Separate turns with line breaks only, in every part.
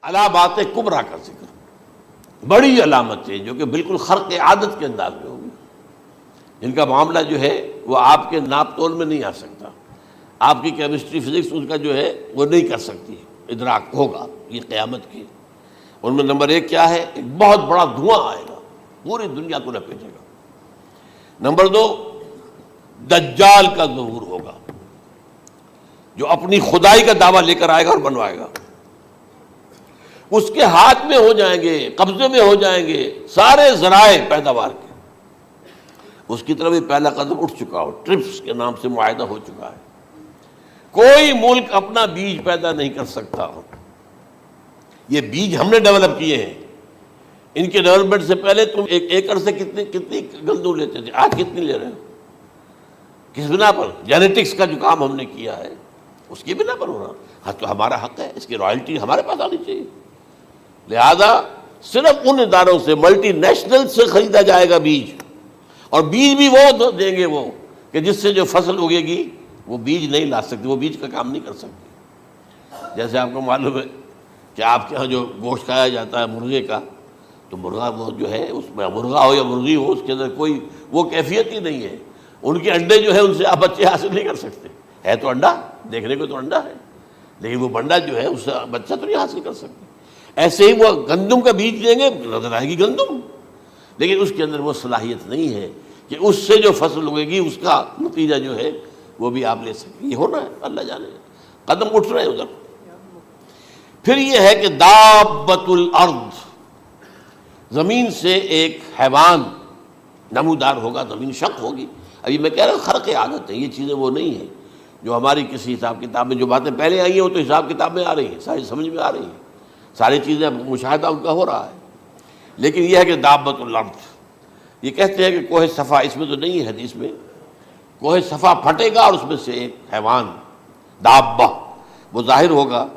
علامات کبریٰ کا ذکر، بڑی علامتیں جو کہ بالکل خرق عادت کے انداز میں ہوگی، جن کا معاملہ جو ہے وہ آپ کے ناپ تول میں نہیں آ سکتا، آپ کی کیمسٹری فزکس اس کا جو ہے وہ نہیں کر سکتی، ادراک ہوگا یہ قیامت کی۔ ان میں نمبر ایک کیا ہے؟ ایک بہت بڑا دھواں آئے گا، پوری دنیا کو لپیٹے گا۔ نمبر دو، دجال کا ظہور ہوگا، جو اپنی خدائی کا دعویٰ لے کر آئے گا اور بنوائے گا۔ اس کے ہاتھ میں ہو جائیں گے، قبضے میں ہو جائیں گے سارے ذرائع پیداوار کے۔ اس کی طرف بھی پہلا قدم اٹھ چکا ہو، ٹرپس کے نام سے معاہدہ ہو چکا ہے۔ کوئی ملک اپنا بیج پیدا نہیں کر سکتا، یہ بیج ہم نے ڈیولپ کیے ہیں۔ ان کے ڈیولپمنٹ سے پہلے تم ایک ایکڑ سے کتنی گندم لیتے تھے، آج کتنی لے رہے ہو؟ کس بنا پر؟ جینیٹکس کا جو کام ہم نے کیا ہے اس کی بنا پر ہو رہا۔ ہاں تو ہمارا حق ہے، اس کی رائلٹی ہمارے پاس آنی چاہیے۔ لہذا صرف ان اداروں سے، ملٹی نیشنل سے خریدا جائے گا بیج، اور بیج بھی وہ دیں گے وہ کہ جس سے جو فصل اگے گی وہ بیج نہیں لا سکتی، وہ بیج کا کام نہیں کر سکتی۔ جیسے آپ کو معلوم ہے کہ آپ کے ہاں جو گوشت کھایا جاتا ہے مرغے کا، تو مرغا وہ جو ہے اس میں مرغا ہو یا مرغی ہو، اس کے اندر کوئی وہ کیفیت ہی نہیں ہے۔ ان کے انڈے جو ہے ان سے آپ بچے حاصل نہیں کر سکتے، ہے تو انڈا، دیکھنے کو تو انڈا ہے، لیکن وہ بنڈا جو ہے اس سے بچہ تو نہیں حاصل کر سکتے۔ ایسے ہی وہ گندم کا بیج دیں گے، نظر آئے گی گندم، لیکن اس کے اندر وہ صلاحیت نہیں ہے کہ اس سے جو فصل اگے گی اس کا نتیجہ جو ہے وہ بھی آپ لے سکیں۔ یہ ہونا ہے، اللہ جانے، قدم اٹھ رہے ہیں ادھر۔ پھر یہ ہے کہ دابۃ الارض، زمین سے ایک حیوان نمودار ہوگا، زمین شق ہوگی۔ ابھی میں کہہ رہا ہوں خرق عادت ہے، یہ چیزیں وہ نہیں ہیں جو ہماری کسی حساب کتاب میں جو باتیں پہلے آئی ہیں وہ تو حساب کتاب میں آ رہی ہیں، ساری سمجھ میں آ رہی ہیں، ساری چیزیں مشاہدہ ان کا ہو رہا ہے۔ لیکن یہ ہے کہ دابۃ الارض، یہ کہتے ہیں کہ کوہ صفا، اس میں تو نہیں ہے حدیث میں، کوہ صفا پھٹے گا اور اس میں سے ایک حیوان دابہ وہ ظاہر ہوگا،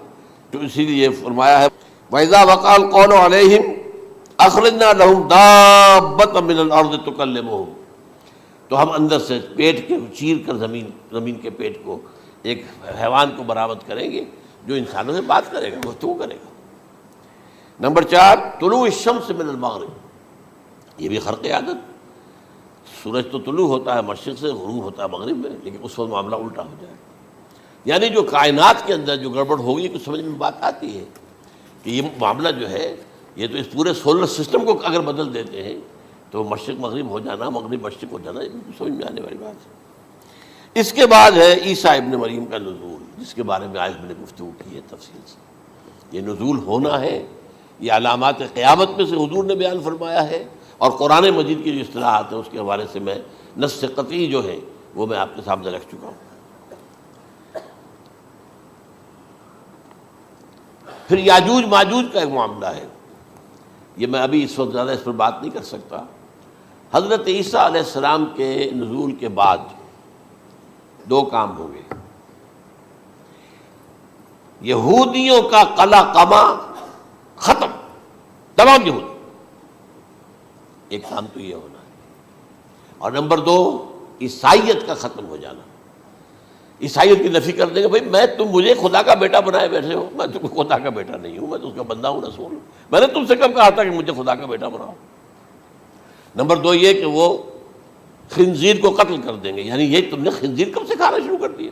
تو اسی لیے فرمایا ہے وَإِذَا وَقَعَ الْقَوْلُ عَلَيْهِمْ أَخْرَجْنَا لَهُمْ دَابَّةً مِّنَ الْأَرْضِ تُكَلِّمُهُمْ، تو ہم اندر سے پیٹ کے چیر کر زمین کے پیٹ کو ایک حیوان کو برآمد کریں گے جو انسانوں سے بات کرے گا، گفتگو کرے گا۔ نمبر 4، طلوع الشمس من المغرب، یہ بھی خرق عادت۔ سورج تو طلوع ہوتا ہے مشرق سے، غروب ہوتا ہے مغرب میں، لیکن اس وقت معاملہ الٹا ہو جائے، یعنی جو کائنات کے اندر جو گڑبڑ ہوگی کچھ سمجھ میں بات آتی ہے کہ یہ معاملہ جو ہے، یہ تو اس پورے سولر سسٹم کو اگر بدل دیتے ہیں تو مشرق مغرب ہو جانا، مغرب مشرق ہو جانا، یہ سمجھ میں آنے والی بات ہے۔ اس کے بعد ہے عیسیٰ ابن مریم کا نزول، جس کے بارے میں آج میں نے گفتگو کی ہے تفصیل سے۔ یہ نزول ہونا ہے، یہ علامات قیامت میں سے حضور نے بیان فرمایا ہے، اور قرآن مجید کی جو اصطلاحات ہیں اس کے حوالے سے میں نص قطعی جو ہے وہ میں آپ کے سامنے رکھ چکا ہوں۔ پھر یاجوج ماجوج کا ایک معاملہ ہے، یہ میں ابھی اس وقت زیادہ اس پر بات نہیں کر سکتا۔ حضرت عیسیٰ علیہ السلام کے نزول کے بعد دو کام ہوں گے، یہودیوں کا قلع قمع ختم، تمام یہود، ایک کام تو یہ ہونا ہے، اور نمبر 2 عیسائیت کا ختم ہو جانا۔ عیسائیت کی نفی کر دیں گے، بھائی تم مجھے خدا کا بیٹا بنائے بیٹھے ہو، میں تم خدا کا بیٹا نہیں ہوں، میں تو اس کا بندہ ہوں، رسول ہوں، میں نے تم سے کب کہا تھا کہ مجھے خدا کا بیٹا بناؤ۔ نمبر 2 یہ کہ وہ خنزیر کو قتل کر دیں گے، یعنی یہ تم نے خنزیر کب سے کھانا شروع کر دیا؟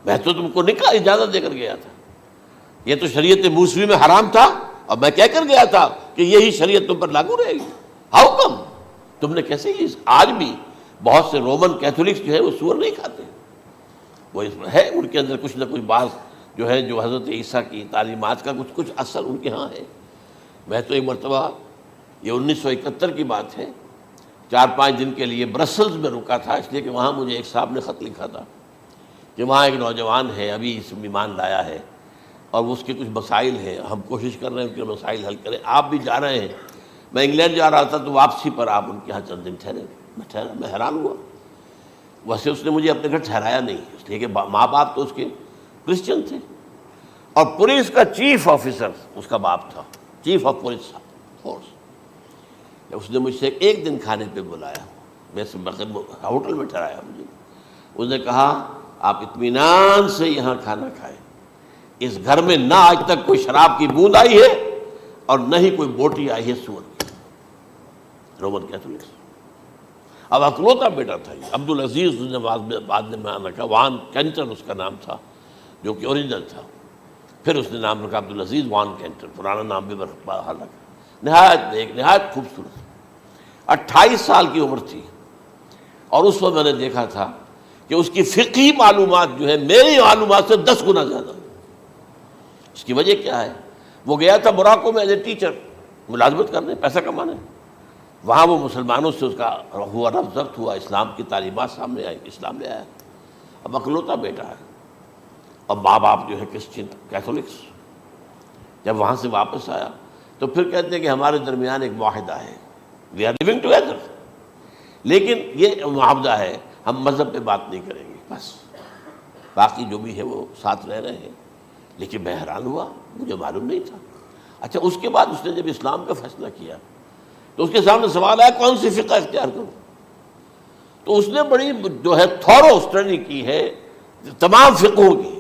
میں تو تم کو نکاح اجازت دے کر گیا تھا، یہ تو شریعت موسوی میں حرام تھا، اور میں کہہ کر گیا تھا کہ یہی شریعت تم پر لاگو رہے گی، ہاؤ کم؟ تم نے کیسے یہ؟ آج بھی بہت سے رومن کیتھولکس جو ہے وہ سور نہیں کھاتے، وہ اس میں ہے ان کے اندر کچھ نہ کچھ بات جو ہے جو حضرت عیسیٰ کی تعلیمات کا کچھ اثر ان کے ہاں ہے۔ میں تو ایک مرتبہ، یہ 1971 کی بات ہے، 4-5 دن کے لیے برسلز میں رکا تھا، اس لیے کہ وہاں مجھے ایک صاحب نے خط لکھا تھا کہ وہاں ایک نوجوان ہے، ابھی اس ایمان لایا ہے، اور اس کے کچھ مسائل ہیں، ہم کوشش کر رہے ہیں ان کے مسائل حل کریں، آپ بھی جا رہے ہیں۔ میں انگلینڈ جا رہا تھا تو واپسی پر آپ ان کے یہاں چند دن ٹھہرے، میں حیران ہوا۔ ویسے اس نے مجھے اپنے گھر ٹھہرایا نہیں، اس لیے کہ ماں باپ تو اس کے کرسچن تھے، اور پولیس کا چیف آفیسر اس کا باپ تھا، چیف آف پولیس فورس۔ اس نے مجھ سے ایک دن کھانے پہ بلایا، میں سے ہوٹل میں ٹھہرایا مجھے، اس نے کہا آپ اطمینان سے یہاں کھانا کھائیں، اس گھر میں نہ آج تک کوئی شراب کی بوند آئی ہے اور نہ ہی کوئی بوٹی آئی ہے سور کی. Roman Catholics. اب اکلوتا بیٹا تھا یہ عبدالعزیز نے بعد میں بیان رکھا، وان کینٹر اس کا نام تھا جو کہ اوریجنل تھا. پھر اس نے نام رکھا عبدالعزیز وان کینٹر، پرانا نام بھی بہرحال رکھا. نہایت خوبصورت. 28 سال کی عمر تھی اور اس وقت میں نے دیکھا تھا کہ اس کی فقہی معلومات جو ہے میری معلومات سے 10 گنا زیادہ. اس کی وجہ کیا ہے؟ وہ گیا تھا موراکو میں ایز اے ٹیچر ملازمت کرنے، پیسہ کمانے. وہاں وہ مسلمانوں سے اس کا ہوا رفت ضبط ہوا، اسلام کی تعلیمات سامنے آئی، اسلام لے آیا. اب اکلوتا بیٹا ہے اور ماں باپ جو ہے کرسچن کیتھولکس. جب وہاں سے واپس آیا تو پھر کہتے ہیں کہ ہمارے درمیان ایک معاہدہ ہے، وی آر لیونگ ٹوگیدر، لیکن یہ معاہدہ ہے ہم مذہب پہ بات نہیں کریں گے، بس باقی جو بھی ہے وہ ساتھ رہ رہے ہیں. لیکن میں حیران ہوا، مجھے معلوم نہیں تھا. اچھا اس کے بعد اس نے جب اسلام کا فیصلہ کیا تو اس کے سامنے سوال آیا کون سی فقہ اختیار کروں. تو اس نے بڑی جو ہے تھورو اسٹڈی کی ہے تمام فقہوں کی،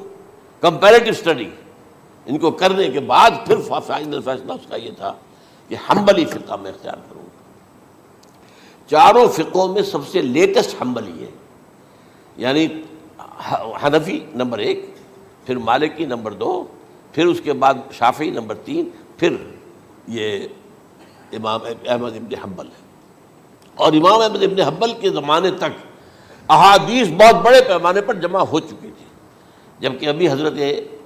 کمپیریٹو اسٹڈی. ان کو کرنے کے بعد پھر فائنل فیصلہ اس کا یہ تھا کہ حنبلی فقہ میں اختیار کروں. چاروں فقہوں میں سب سے لیٹسٹ حنبلی ہے، یعنی حنفی نمبر 1، پھر مالکی نمبر 2، پھر اس کے بعد شافعی نمبر 3، پھر یہ امام احمد ابن حنبل ہے. اور امام احمد ابن حنبل کے زمانے تک احادیث بہت بڑے پیمانے پر جمع ہو چکی تھی، جبکہ ابھی حضرت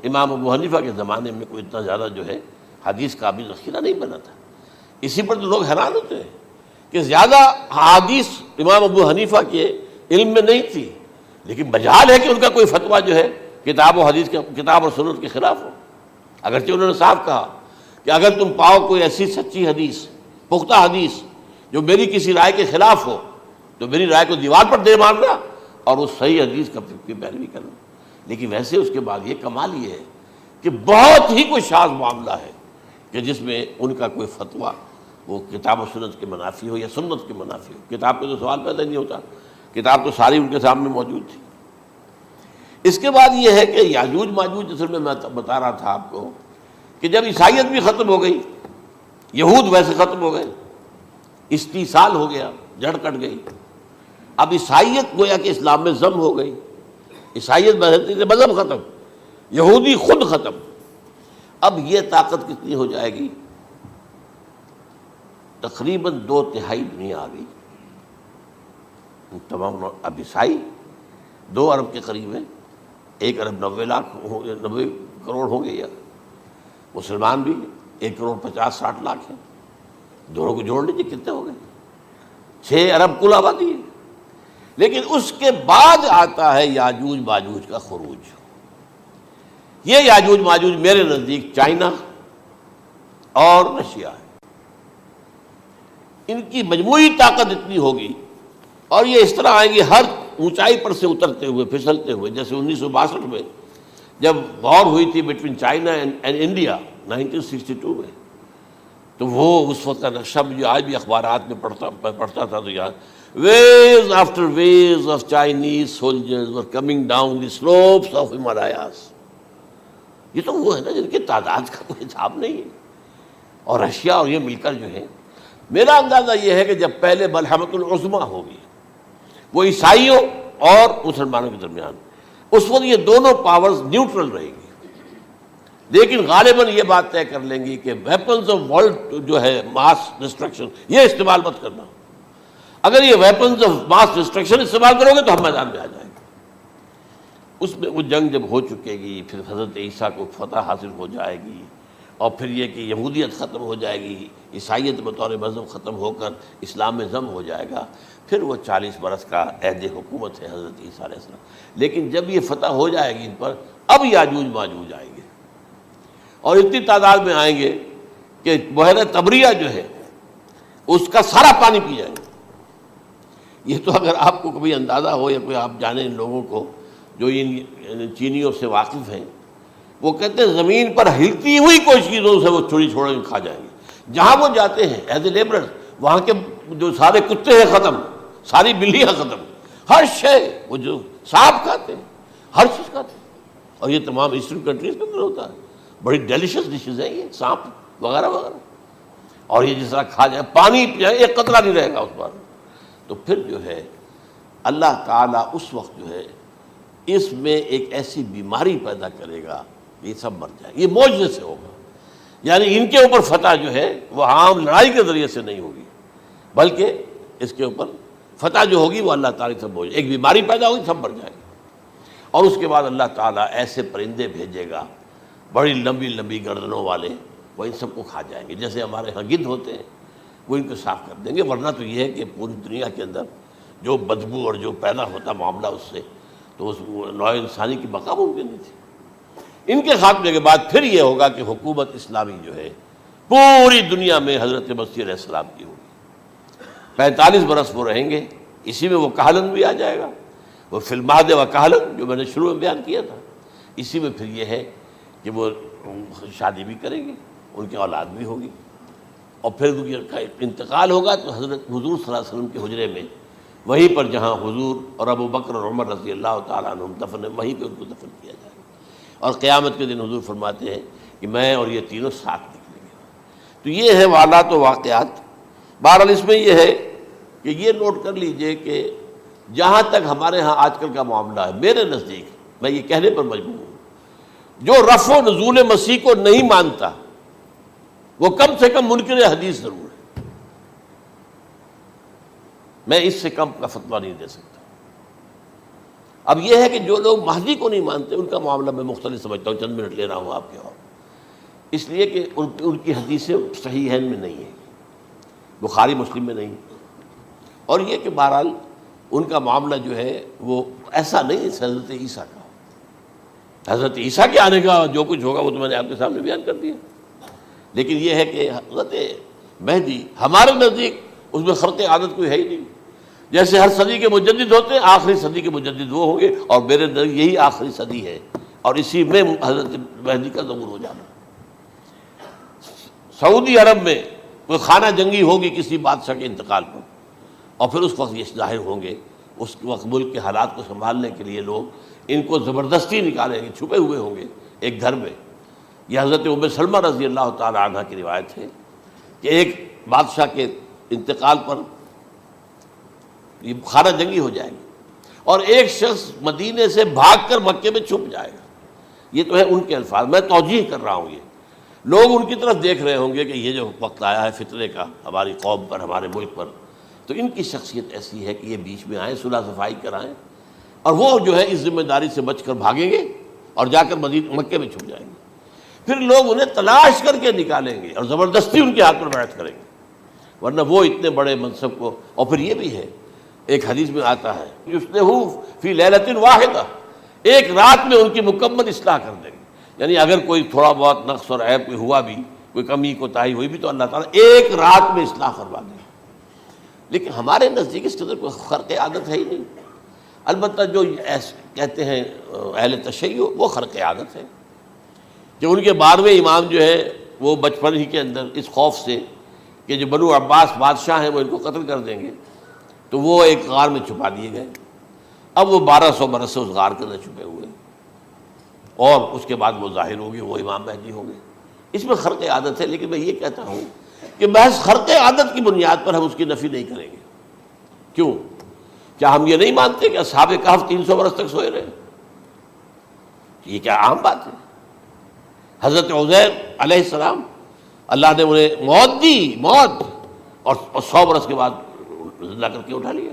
امام ابو حنیفہ کے زمانے میں کوئی اتنا زیادہ جو ہے حدیث کا بھی ذخیرہ نہیں بنا تھا. اسی پر تو لوگ حیران ہوتے ہیں کہ زیادہ حدیث امام ابو حنیفہ کے علم میں نہیں تھی، لیکن مجال ہے کہ ان کا کوئی فتویٰ جو ہے کتاب و حدیث کے، کتاب اور سنت کے خلاف ہو. اگرچہ انہوں نے صاف کہا کہ اگر تم پاؤ کوئی ایسی سچی حدیث، پختہ حدیث جو میری کسی رائے کے خلاف ہو تو میری رائے کو دیوار پر دے مارنا اور اس صحیح حدیث کی پیروی کرنا. لیکن ویسے اس کے بعد یہ کمال یہ ہے کہ بہت ہی کوئی شاذ معاملہ ہے کہ جس میں ان کا کوئی فتویٰ وہ کتاب و سنت کے منافی ہو یا سنت کے منافی ہو. کتاب پہ تو سوال پیدا نہیں ہوتا، کتاب تو ساری ان کے سامنے موجود تھی. اس کے بعد یہ ہے کہ یاجوج ماجوج، جیسے میں بتا رہا تھا آپ کو کہ جب عیسائیت بھی ختم ہو گئی، یہود ویسے ختم ہو گئے، استیصال ہو گیا، جڑ کٹ گئی. اب عیسائیت گویا کہ اسلام میں ضم ہو گئی. عیسائیت مذہب ختم، یہودی خود ختم. اب یہ طاقت کتنی ہو جائے گی؟ تقریباً 2/3 دنیا آ گئی. تمام اب عیسائی 2 ارب کے قریب ہے، 1 ارب 90 کروڑ ہو گئے، یا مسلمان بھی 1 کروڑ 50-60 لاکھ ہیں. دونوں کو جوڑ لیجیے کتنے ہو گئے؟ 6 ارب کل آبادی ہے. لیکن اس کے بعد آتا ہے یاجوج ماجوج کا خروج. یہ یاجوج ماجوج میرے نزدیک چائنا اور رشیا ہے. ان کی مجموعی طاقت اتنی ہوگی اور یہ اس طرح آئیں گے ہر اونچائی پر سے اترتے ہوئے، پھسلتے ہوئے. جیسے 1962 میں جب وار ہوئی تھی بٹوین چائنا اینڈ انڈیا 1962 میں، تو وہ اس وقت کا نقشہ مجھے آج بھی اخبارات میں پڑھتا تھا تو یاد، waves after waves of Chinese soldiers were coming down the slopes of Himalayas. یہ تو وہ ہے نا جن کی تعداد کا کوئی حساب نہیں ہے. اور رشیا اور یہ مل کر جو ہے، میرا اندازہ یہ ہے کہ جب پہلے ملحمۃ العظمیٰ ہوگی وہ عیسائیوں اور مسلمانوں کے درمیان، اس وقت یہ دونوں پاورز نیوٹرل رہیں گی. لیکن غالباً یہ بات طے کر لیں گی کہ ویپنز آف ورلڈ جو ہے ماس ڈسٹرکشن، یہ استعمال مت کرنا. اگر یہ ویپنز آف ماس ڈسٹرکشن استعمال کرو گے تو ہم میدان میں آ جائیں گے. اس میں وہ جنگ جب ہو چکے گی، پھر حضرت عیسیٰ کو فتح حاصل ہو جائے گی، اور پھر یہ کہ یہودیت ختم ہو جائے گی، عیسائیت بطور مذہب ختم ہو کر اسلام میں ضم ہو جائے گا. پھر وہ 40 برس کا عہد حکومت ہے حضرت عیسیٰ علیہ السلام. لیکن جب یہ فتح ہو جائے گی ان پر، اب یاجوج ماجوج آئیں گے اور اتنی تعداد میں آئیں گے کہ بحیرہ طبریہ جو ہے اس کا سارا پانی پی جائیں گے. یہ تو اگر آپ کو کبھی اندازہ ہو یا کوئی آپ جانیں ان لوگوں کو جو ان چینیوں سے واقف ہیں، وہ کہتے ہیں زمین پر ہلتی ہوئی کوئی چیزوں سے وہ چھوڑی چھوڑ کے کھا جائیں گے. جہاں وہ جاتے ہیں ایز اے لیبرر، وہاں کے جو سارے کتے ہیں ختم، ساری بلیاں ختم، ہر شے، وہ جو سانپ کھاتے ہیں، ہر چیز کھاتے ہیں. اور یہ تمام ایسٹرن کنٹریز کے اندر ہوتا ہے. بڑی ڈیلیشیس ڈشز ہیں یہ، سانپ وغیرہ وغیرہ. اور یہ جس طرح کھا جائے، پانی پی جائے، ایک قطرہ نہیں رہے گا اس پر. تو پھر جو ہے اللہ تعالیٰ اس وقت جو ہے اس میں ایک ایسی بیماری پیدا کرے گا کہ یہ سب مر جائے. یہ معجزے سے ہوگا. یعنی ان کے اوپر فتح جو ہے وہ عام لڑائی کے ذریعے سے نہیں ہوگی، بلکہ اس کے اوپر فتح جو ہوگی وہ اللہ تعالیٰ سے بوجھ. ایک بیماری پیدا ہوگی، سب مر جائے گی. اور اس کے بعد اللہ تعالیٰ ایسے پرندے بھیجے گا بڑی لمبی لمبی گردنوں والے، وہ ان سب کو کھا جائیں گے. جیسے ہمارے ہاں گدھ ہوتے ہیں وہ ان کو صاف کر دیں گے. ورنہ تو یہ ہے کہ پوری دنیا کے اندر جو بدبو اور جو پیدا ہوتا معاملہ اس سے، تو اس نوع انسانی کی بقا ممکن نہیں تھی. ان کے خاتمے کے بعد پھر یہ ہوگا کہ حکومت اسلامی جو ہے پوری دنیا میں حضرت مسیح علیہ السلام کی ہوگی. 45 برس وہ رہیں گے. اسی میں وہ کہلن بھی آ جائے گا، وہ فی المہد و کہلن جو میں نے شروع میں بیان کیا تھا. اسی میں پھر یہ ہے کہ وہ شادی بھی کریں گے، ان کی اولاد بھی ہوگی. اور پھر ان کا انتقال ہوگا تو حضرت حضور صلی اللہ علیہ وسلم کے حجرے میں، وہیں پر جہاں حضور اور ابو بکر اور عمر رضی اللہ تعالیٰ عنہم دفن ہیں، وہیں پہ ان کو دفن کیا جائے گا. اور قیامت کے دن حضور فرماتے ہیں کہ میں اور یہ تینوں ساتھ نکلیں گے. تو یہ ہے حالات و واقعات. بہرحال اس میں یہ ہے کہ یہ نوٹ کر لیجئے کہ جہاں تک ہمارے ہاں آج کل کا معاملہ ہے، میرے نزدیک میں یہ کہنے پر مجبور ہوں، جو رفع و نزول مسیح کو نہیں مانتا وہ کم سے کم منکر حدیث ضرور ہے. میں اس سے کم کا فتویٰ نہیں دے سکتا. اب یہ ہے کہ جو لوگ مہدی کو نہیں مانتے ان کا معاملہ میں مختلف سمجھتا ہوں. چند منٹ لے رہا ہوں آپ کے، اور اس لیے کہ ان کی حدیثیں صحیحین میں نہیں ہیں، بخاری مسلم میں نہیں. اور یہ کہ بہرحال ان کا معاملہ جو ہے وہ ایسا نہیں ہے حضرت عیسیٰ کا. حضرت عیسیٰ کے آنے کا جو کچھ ہوگا وہ تو میں نے آپ کے سامنے بیان کر دیا. لیکن یہ ہے کہ حضرت مہدی ہمارے نزدیک اس میں خرق عادت کوئی ہے ہی نہیں. جیسے ہر صدی کے مجدد ہوتے ہیں، آخری صدی کے مجدد وہ ہوں گے، اور میرے نزدیک یہی آخری صدی ہے، اور اسی میں حضرت مہدی کا ظہور ہو جانا. سعودی عرب میں کوئی خانہ جنگی ہوگی کسی بادشاہ کے انتقال پر، اور پھر اس وقت یہ ظاہر ہوں گے. اس وقت ملک کے حالات کو سنبھالنے کے لیے لوگ ان کو زبردستی نکالیں گے، چھپے ہوئے ہوں گے ایک گھر میں. یہ حضرت ام سلمہ رضی اللہ تعالی عنہ کی روایت ہے کہ ایک بادشاہ کے انتقال پر یہ خانہ جنگی ہو جائے گی، اور ایک شخص مدینے سے بھاگ کر مکے میں چھپ جائے گا. یہ تو ہے ان کے الفاظ، میں توجیہ کر رہا ہوں. یہ لوگ ان کی طرف دیکھ رہے ہوں گے کہ یہ جو وقت آیا ہے فتنے کا ہماری قوم پر، ہمارے ملک پر، تو ان کی شخصیت ایسی ہے کہ یہ بیچ میں آئیں، صلح صفائی کرائیں، اور وہ جو ہے اس ذمہ داری سے بچ کر بھاگیں گے اور جا کر مکے میں چھپ جائیں گے. پھر لوگ انہیں تلاش کر کے نکالیں گے اور زبردستی ان کے ہاتھ پر بیعت کریں گے، ورنہ وہ اتنے بڑے منصب کو. اور پھر یہ بھی ہے، ایک حدیث میں آتا ہے یصلحُ فی لیلۃ واحدہ، ایک رات میں ان کی مکمل اصلاح کر دیں گے. یعنی اگر کوئی تھوڑا بہت نقص اور عیب کوئی ہوا بھی، کوئی کمی کوتاہی ہوئی بھی، تو اللہ تعالیٰ ایک رات میں اصلاح کروا دیں گے. لیکن ہمارے نزدیک اس قدر کوئی خرق عادت ہے ہی نہیں. البتہ جو کہتے ہیں اہل تشیع، وہ خرق عادت ہے کہ ان کے 12ویں امام جو ہے وہ بچپن ہی کے اندر اس خوف سے کہ جو بنو عباس بادشاہ ہیں وہ ان کو قتل کر دیں گے، تو وہ ایک غار میں چھپا دیے گئے. اب وہ 1200 برس سے اس غار کے اندر چھپے ہوئے، اور اس کے بعد وہ ظاہر ہوگی، وہ امام مہدی ہوں گے. اس میں خرق عادت ہے. لیکن میں یہ کہتا ہوں کہ محض خرق عادت کی بنیاد پر ہم اس کی نفی نہیں کریں گے. کیوں؟ کیا ہم یہ نہیں مانتے کہ اصحاب کہف 300 برس تک سوئے رہے؟ یہ کیا عام بات ہے؟ حضرت عزیر علیہ السلام اللہ نے انہیں موت دی، موت، اور 100 برس کے بعد زندہ کر کے اٹھا لیا.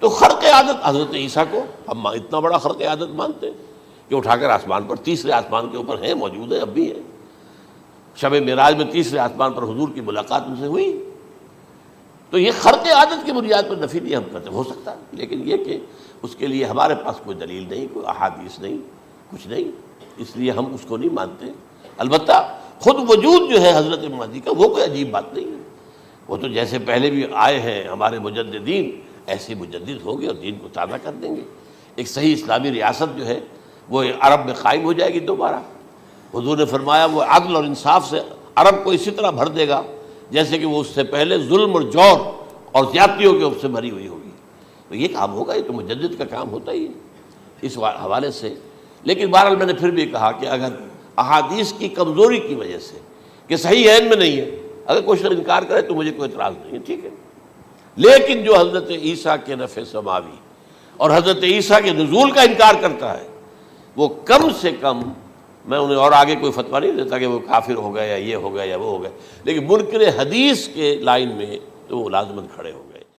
تو خرق عادت حضرت عیسیٰ کو ہم اتنا بڑا خرق عادت مانتے ہیں کہ اٹھا کر آسمان پر، تیسرے آسمان کے اوپر ہیں، موجود ہیں، اب بھی ہیں. شب معراج میں تیسرے آسمان پر حضور کی ملاقات ان سے ہوئی. تو یہ خرق عادت کی بنیاد پر نفی نہیں ہم کرتے. ہو سکتا ہے، لیکن یہ کہ اس کے لیے ہمارے پاس کوئی دلیل نہیں، کوئی احادیث نہیں، کچھ نہیں، اس لیے ہم اس کو نہیں مانتے. البتہ خود وجود جو ہے حضرت مہدی کا وہ کوئی عجیب بات نہیں ہے. وہ تو جیسے پہلے بھی آئے ہیں ہمارے مجددین، ایسے مجدد ہوں گے اور دین کو تازہ کر دیں گے. ایک صحیح اسلامی ریاست جو ہے وہ عرب میں قائم ہو جائے گی دوبارہ. حضور نے فرمایا وہ عدل اور انصاف سے عرب کو اسی طرح بھر دے گا جیسے کہ وہ اس سے پہلے ظلم اور جور اور زیادتیوں کے اوپر سے بھری ہوئی ہوگی. تو یہ کام ہوگا، یہ تو مجدد کا کام ہوتا ہی ہے. اس حوالے سے لیکن بہرحال میں نے پھر بھی کہا کہ اگر احادیث کی کمزوری کی وجہ سے کہ صحیح عین میں نہیں ہے، اگر کوئی شخص انکار کرے تو مجھے کوئی اعتراض نہیں ہے، ٹھیک ہے، لیکن جو حضرت عیسیٰ کے نفع سماوی اور حضرت عیسیٰ کے نزول کا انکار کرتا ہے وہ کم سے کم، میں انہیں اور آگے کوئی فتویٰ نہیں دیتا کہ وہ کافر ہو گئے یا یہ ہو گیا یا وہ ہو گیا، لیکن منکر حدیث کے لائن میں تو وہ لازماً کھڑے ہو۔